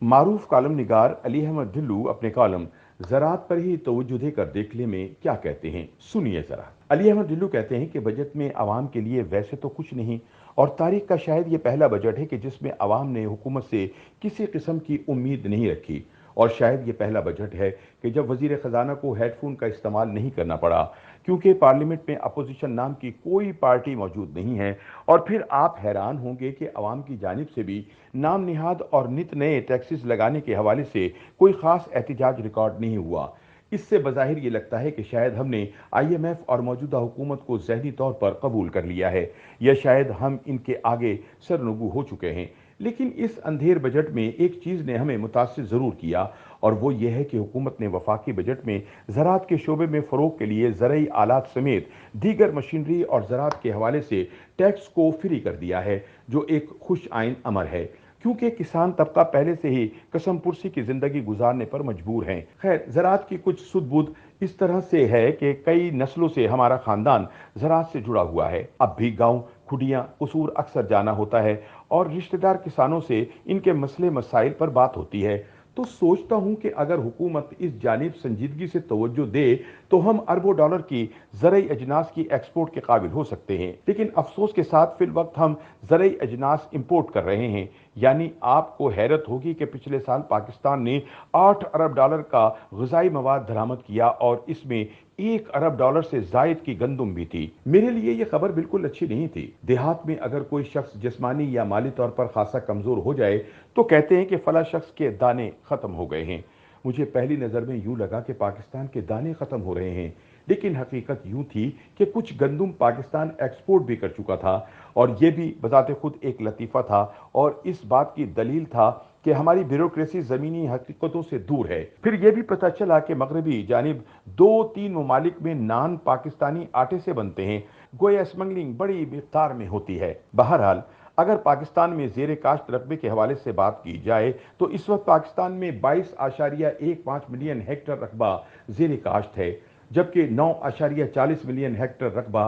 मारूफ column निगार अली अहमद ढिल्लू अपने column ज़राअत पर ही तवज्जो देकर देख ले में क्या कहते हैं, सुनिए ज़रा। अली अहमद ढिल्लू कहते हैं कि बजट में आवाम के लिए वैसे तो कुछ नहीं, और तारीख का शायद ये पहला बजट है कि जिसमें आवाम ने हुकूमत से किसी किस्म की उम्मीद नहीं रखी। और शायद ये पहला बजट है कि जब वजीर ख़जाना को हेडफोन का इस्तेमाल नहीं करना पड़ा, क्योंकि पार्लियामेंट में अपोजिशन नाम की कोई पार्टी मौजूद नहीं है। और फिर आप हैरान होंगे कि अवाम की जानिब से भी नाम निहाद और नित नए टैक्सेस लगाने के हवाले से कोई ख़ास एहतजाज रिकॉर्ड नहीं हुआ। इससे बज़ाहिर ये लगता है कि शायद हमने IMF और मौजूदा हुकूमत को ज़हनी तौर पर कबूल कर लिया है, या शायद हम इनके आगे सरनगू हो चुके हैं। लेकिन इस अंधेर बजट में एक चीज़ ने हमें मुतासिर ज़रूर किया, और वो ये है कि हुकूमत ने वफाकी बजट में ज़राअत के शोबे में फ़रोग के लिए ज़रई आलात समेत दीगर मशीनरी और ज़राअत के हवाले से टैक्स को फ्री कर दिया है, जो एक खुश आइन अमर है, क्योंकि किसान तबका पहले से ही कसम पुरसी की जिंदगी गुजारने पर मजबूर हैं। खैर, ज़राअत की कुछ सुध-बुध इस तरह से है कि कई नस्लों से हमारा खानदान ज़राअत से जुड़ा हुआ है। अब भी गांव, खुडियां, कसूर अक्सर जाना होता है, और रिश्तेदार किसानों से इनके मसले मसाइल पर बात होती है। तो सोचता हूं कि अगर हुकूमत इस जानिब संजीदगी से तवज्जो दे तो हम अरबों डॉलर की ज़रई अजनास की एक्सपोर्ट के काबिल हो सकते हैं। लेकिन अफसोस के साथ फिल वक्त हम ज़रई अजनास इंपोर्ट कर रहे हैं। यानी आपको हैरत होगी कि पिछले साल पाकिस्तान ने 8 अरब डॉलर का ग़िज़ाई मवाद दरामद किया, और इसमें 1 अरब डॉलर से जायद की गंदुम भी थी। मेरे लिए ये खबर बिल्कुल अच्छी नहीं थी। देहात में अगर कोई शख्स जिस्मानी या माली तौर पर खासा कमज़ोर हो जाए तो कहते हैं कि फला शख्स के दाने ख़त्म हो गए हैं। मुझे पहली नज़र में यूं लगा कि पाकिस्तान के दाने ख़त्म हो रहे हैं, लेकिन हकीकत यूं थी कि कुछ गंदुम पाकिस्तान एक्सपोर्ट भी कर चुका था। और ये भी बजाते खुद एक लतीफ़ा था, और इस बात की दलील था कि हमारी ब्यूरोक्रेसी ज़मीनी हकीकतों से दूर है। फिर यह भी पता चला कि मगरबी जानिब 2-3 ममालिक में नान पाकिस्तानी आटे से बनते हैं, गोया स्मगलिंग बड़ी मिक़दार में होती है। बहरहाल, अगर पाकिस्तान में ज़ेर काश्त रकबे के हवाले से बात की जाए तो इस वक्त पाकिस्तान में 22.15 मिलियन हेक्टर रकबा ज़ेर काश्त है, जबकि 9.40 मिलियन हेक्टर रकबा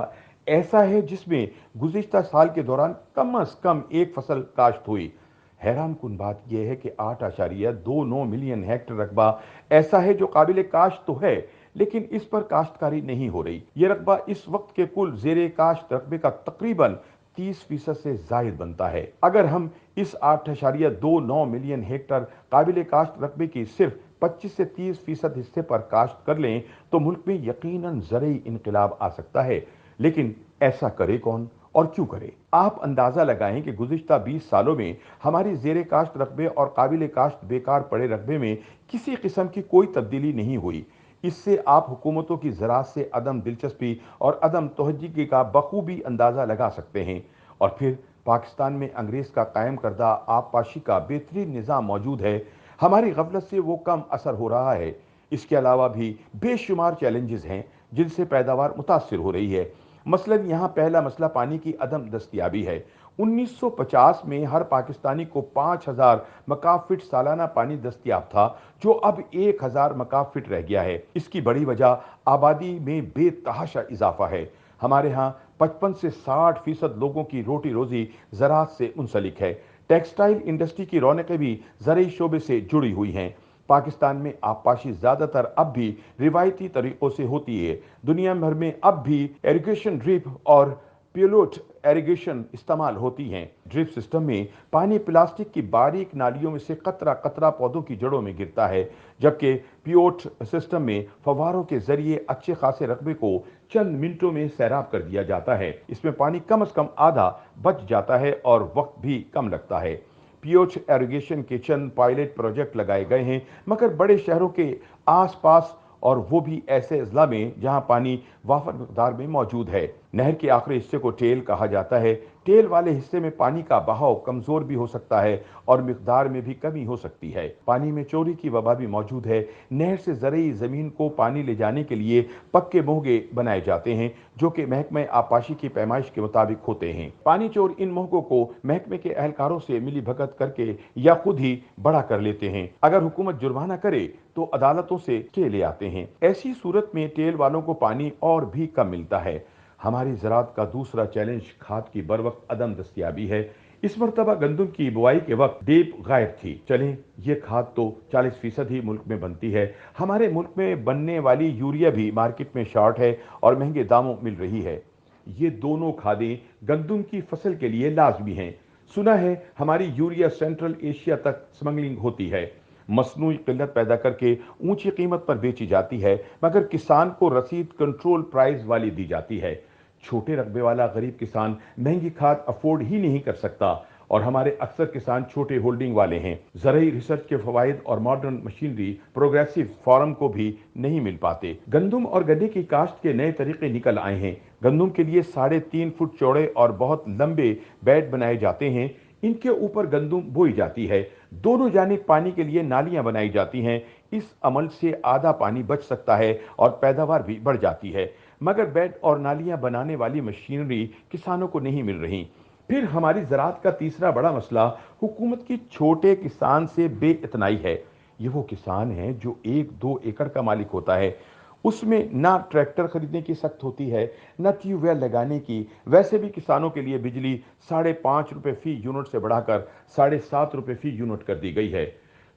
ऐसा है जिसमें गुज़िश्ता साल के दौरान कम अज़ कम एक फसल काश्त हुई। हैरान कुन बात यह है कि 8.29 मिलियन हेक्टर रकबा ऐसा है जो काबिल काश्त तो है, लेकिन इस पर काश्तकारी नहीं हो रही। ये रकबा इस वक्त के कुल ज़ेर काश्त रकबे का तकरीबन 30% से जायद बनता है। अगर हम इस 8.29 मिलियन हेक्टर काबिल काश्त रकबे की सिर्फ 25 से 30% हिस्से पर काश्त कर लें तो मुल्क में यकीनन ज़रई इनकलाब आ सकता है। लेकिन ऐसा करे कौन और क्यों करे? आप अंदाजा लगाएं कि गुज़िश्ता 20 सालों में हमारी ज़ेर काश्त रकबे और काबिल काश्त बेकार पड़े रकबे में किसी किस्म की कोई तब्दीली नहीं हुई। इससे आप हुकूमतों की ज़राअत से अदम दिलचस्पी और अदम तवज्जुही का बखूबी अंदाज़ा लगा सकते हैं। और फिर पाकिस्तान में अंग्रेज़ का कायम करदा आबपाशी का बेहतरीन निज़ाम मौजूद है, हमारी गफलत से वो कम असर हो रहा है। इसके अलावा भी बेशुमार चैलेंजेस हैं जिनसे पैदावार मुतासिर हो रही है। मसलन यहाँ पहला मसला पानी की अदम दस्तयाबी है। 1950 में हर पाकिस्तानी को 5000 मकाब फीट सालाना पानी दस्तयाब था, जो अब 1000 मकाब फीट रह गया है। इसकी बड़ी वजह आबादी में बेतहाशा इजाफा है। हमारे यहाँ 55 से 60% लोगों की रोटी रोजी ज़राअत से मुंसलिक है। टेक्सटाइल इंडस्ट्री की रौनकें भी ज़रई शोबे से जुड़ी हुई हैं। पाकिस्तान में आबपाशी ज़्यादातर अब भी रिवायती तरीक़ों से होती है। दुनिया भर में अब भी इरिगेशन ड्रिप और पिलोट इरिगेशन इस्तेमाल होती हैं। ड्रिप सिस्टम में पानी प्लास्टिक की बारीक नालियों में से कतरा कतरा पौधों की जड़ों में गिरता है, जबकि पियोट सिस्टम में फव्वारों के जरिए अच्छे खासे रकबे को चंद मिनटों में सैराब कर दिया जाता है। इसमें पानी कम से कम आधा बच जाता है और वक्त भी कम लगता है। पीओच एरिगेशन के चंद पायलट प्रोजेक्ट लगाए गए हैं, मगर बड़े शहरों के आसपास, और वो भी ऐसे अजला में जहां पानी वाफर मकदार में मौजूद है। नहर के आखिरी हिस्से को टेल कहा जाता है। टेल वाले हिस्से में पानी का बहाव कमजोर भी हो सकता है और मिकदार में भी कमी हो सकती है। पानी में चोरी की वबा भी मौजूद है। नहर से ज़रई ज़मीन को पानी ले जाने के लिए पक्के मोहगे बनाए जाते हैं, जो कि महकमे आबपाशी की पैमाइश के मुताबिक होते हैं। पानी चोर इन मोहगों को महकमे के एहलकारों से मिली भगत करके या खुद ही बड़ा कर लेते हैं। अगर हुकूमत जुर्माना करे तो अदालतों से स्टे ले आते हैं। ऐसी सूरत में टेल वालों को पानी और भी कम मिलता है। हमारी ज़राअत का दूसरा चैलेंज खाद की बर वक्त अदम दस्तयाबी है। इस मर्तबा गंदम की बुआई के वक्त डेप गायब थी। चलें, ये खाद तो 40% ही मुल्क में बनती है। हमारे मुल्क में बनने वाली यूरिया भी मार्केट में शॉर्ट है और महंगे दामों मिल रही है। ये दोनों खादें गंदम की फसल के लिए लाजमी हैं। सुना है हमारी यूरिया सेंट्रल एशिया तक स्मगलिंग होती है, मसनूई किल्लत पैदा करके ऊंची कीमत पर बेची जाती है, मगर किसान को रसीद कंट्रोल प्राइस वाली दी जाती है। छोटे रकबे वाला गरीब किसान महंगी खाद अफोर्ड ही नहीं कर सकता और हमारे अक्सर किसान छोटे होल्डिंग वाले हैं। ज़रूरी रिसर्च के फवाइद और मॉडर्न मशीनरी प्रोग्रेसिव फार्म को भी नहीं मिल पाते। गंदम और गन्ने की काश्त के नए तरीके निकल आए हैं। गंदम के लिए 3.5 फुट चौड़े और बहुत लंबे बेड बनाए जाते हैं। इनके ऊपर गंदम बोई जाती है। दोनों जानिब पानी के लिए नालियां बनाई जाती हैं। इस अमल से आधा पानी बच सकता है और पैदावार भी बढ़ जाती है, मगर बेड और नालियां बनाने वाली मशीनरी किसानों को नहीं मिल रही। फिर हमारी ज़राअत का तीसरा बड़ा मसला हुकूमत की छोटे किसान से बेइतनाई है। ये वो किसान हैं जो 1-2 एकड़ का मालिक होता है। उसमें ना ट्रैक्टर खरीदने की सख्त होती है, ना ट्यूबवेल लगाने की। वैसे भी किसानों के लिए बिजली ₹5.5 फी यूनिट से बढ़ाकर ₹7.5 फी यूनिट कर दी गई है।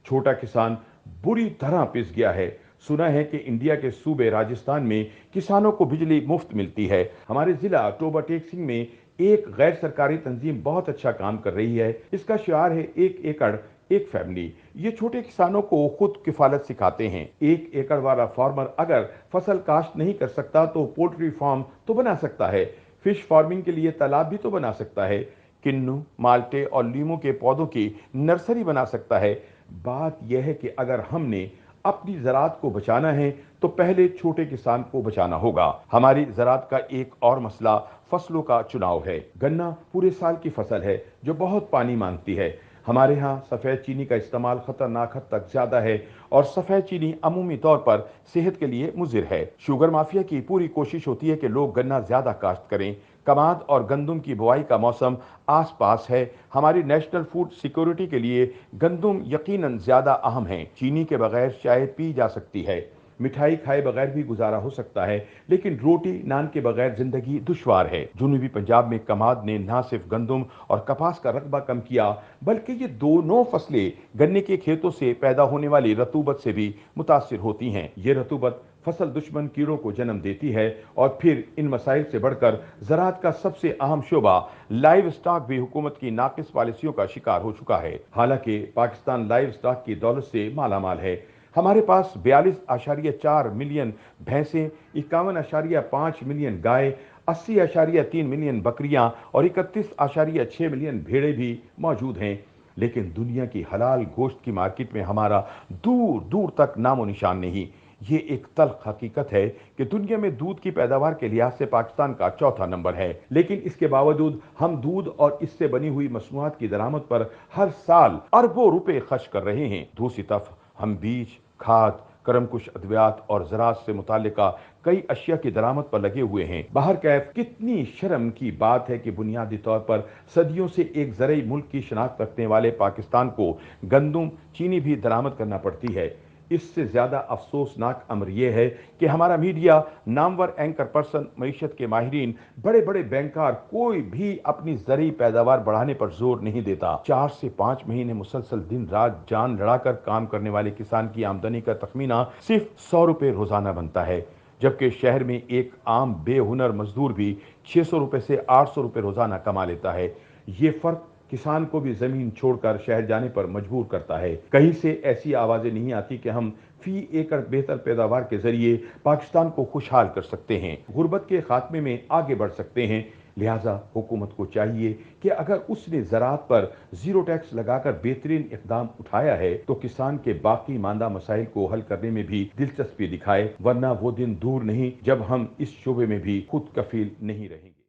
छोटा किसान बुरी तरह पिस गया है। सुना है कि इंडिया के सूबे राजस्थान में किसानों को बिजली मुफ्त मिलती है। हमारे जिला टोबा टेक सिंह में एक गैर सरकारी तंजीम बहुत अच्छा काम कर रही है। इसका शिआर है 1 एकड़ एक फैमिली। ये छोटे किसानों को खुद किफालत सिखाते हैं। 1 एकड़ वाला फार्मर अगर फसल काश्त नहीं कर सकता तो पोल्ट्री फार्म तो बना सकता है। फिश फार्मिंग के लिए तालाब भी तो बना सकता है। किन्नू, माल्टे और लीमू के पौधों की नर्सरी बना सकता है। बात यह है कि अगर हमने अपनी ज़राअत को बचाना है तो पहले छोटे किसान को बचाना होगा। हमारी ज़राअत का एक और मसला फसलों का चुनाव है। गन्ना पूरे साल की फसल है जो बहुत पानी मांगती है। हमारे यहाँ सफ़ेद चीनी का इस्तेमाल खतरनाक हद तक ज़्यादा है और सफ़ेद चीनी अमूमी तौर पर सेहत के लिए मुज़िर है। शुगर माफिया की पूरी कोशिश होती है कि लोग गन्ना ज़्यादा काश्त करें। कमाद और गंदम की बुआई का मौसम आस पास है। हमारी नेशनल फूड सिक्योरिटी के लिए गंदम यकीनन ज़्यादा अहम है। चीनी के बगैर चाय पी जा सकती है, मिठाई खाए बगैर भी गुजारा हो सकता है, लेकिन रोटी नान के बगैर जिंदगी दुश्वार है। जुनूबी पंजाब में कमाद ने न सिर्फ गंदम और कपास का रकबा कम किया, बल्कि ये दोनों फसलें गन्ने के खेतों से पैदा होने वाली रतूबत से भी मुतासिर होती हैं। ये रतूबत फसल दुश्मन कीड़ों को जन्म देती है और फिर इन मसाइल से बढ़कर ज़राअत का सबसे अहम शोबा लाइव स्टॉक भी हुकूमत की नाकिस पॉलिसियों का शिकार हो चुका है। हालांकि पाकिस्तान लाइव स्टॉक की दौलत से मालामाल है। हमारे पास 42.4 मिलियन भैंसें, 51.5 मिलियन गाय, 80.3 मिलियन बकरियां और 31.6 मिलियन भेड़ें भी मौजूद हैं। लेकिन दुनिया की हलाल गोश्त की मार्केट में हमारा दूर दूर तक नामो निशान नहीं। ये एक तल्ख हकीकत है कि दुनिया में दूध की पैदावार के लिहाज से पाकिस्तान का चौथा नंबर है, लेकिन इसके बावजूद हम दूध और इससे बनी हुई मसनूआत की दरामद पर हर साल अरबों रुपए खर्च कर रहे हैं। दूसरी तरफ हम बीज, खाद, करमकुश अद्वियात और ज़राअत से मुताल्लिका कई अशिया की दरामद पर लगे हुए हैं। बाहर कैफ कितनी शर्म की बात है कि बुनियादी तौर पर सदियों से एक ज़रई मुल्क की शनाख्त रखने वाले पाकिस्तान को गंदम, चीनी भी दरामद करना पड़ती है। इससे ज़्यादा अफसोसनाक अमर यह है कि हमारा मीडिया, नामवर एंकर पर्सन, मईशत के माहिरीन, बड़े बड़े बैंकार कोई भी अपनी ज़रई पैदावार बढ़ाने पर जोर नहीं देता। 4 से 5 महीने मुसलसल दिन रात जान लड़ाकर काम करने वाले किसान की आमदनी का तखमीना सिर्फ ₹100 रोजाना बनता है, जबकि शहर में एक आम बेहुनर मजदूर भी ₹600 से ₹800 रोजाना कमा लेता है। ये फर्क किसान को भी जमीन छोड़कर शहर जाने पर मजबूर करता है। कहीं से ऐसी आवाजें नहीं आती कि हम फी एकड़ बेहतर पैदावार के जरिए पाकिस्तान को खुशहाल कर सकते हैं, गुर्बत के खात्मे में आगे बढ़ सकते हैं। लिहाजा हुकूमत को चाहिए कि अगर उसने ज़राअत पर जीरो टैक्स लगाकर बेहतरीन इकदाम उठाया है तो किसान के बाकी मांदा मसाइल को हल करने में भी दिलचस्पी दिखाए, वरना वो दिन दूर नहीं जब हम इस शोबे में भी खुद कफील नहीं रहेंगे।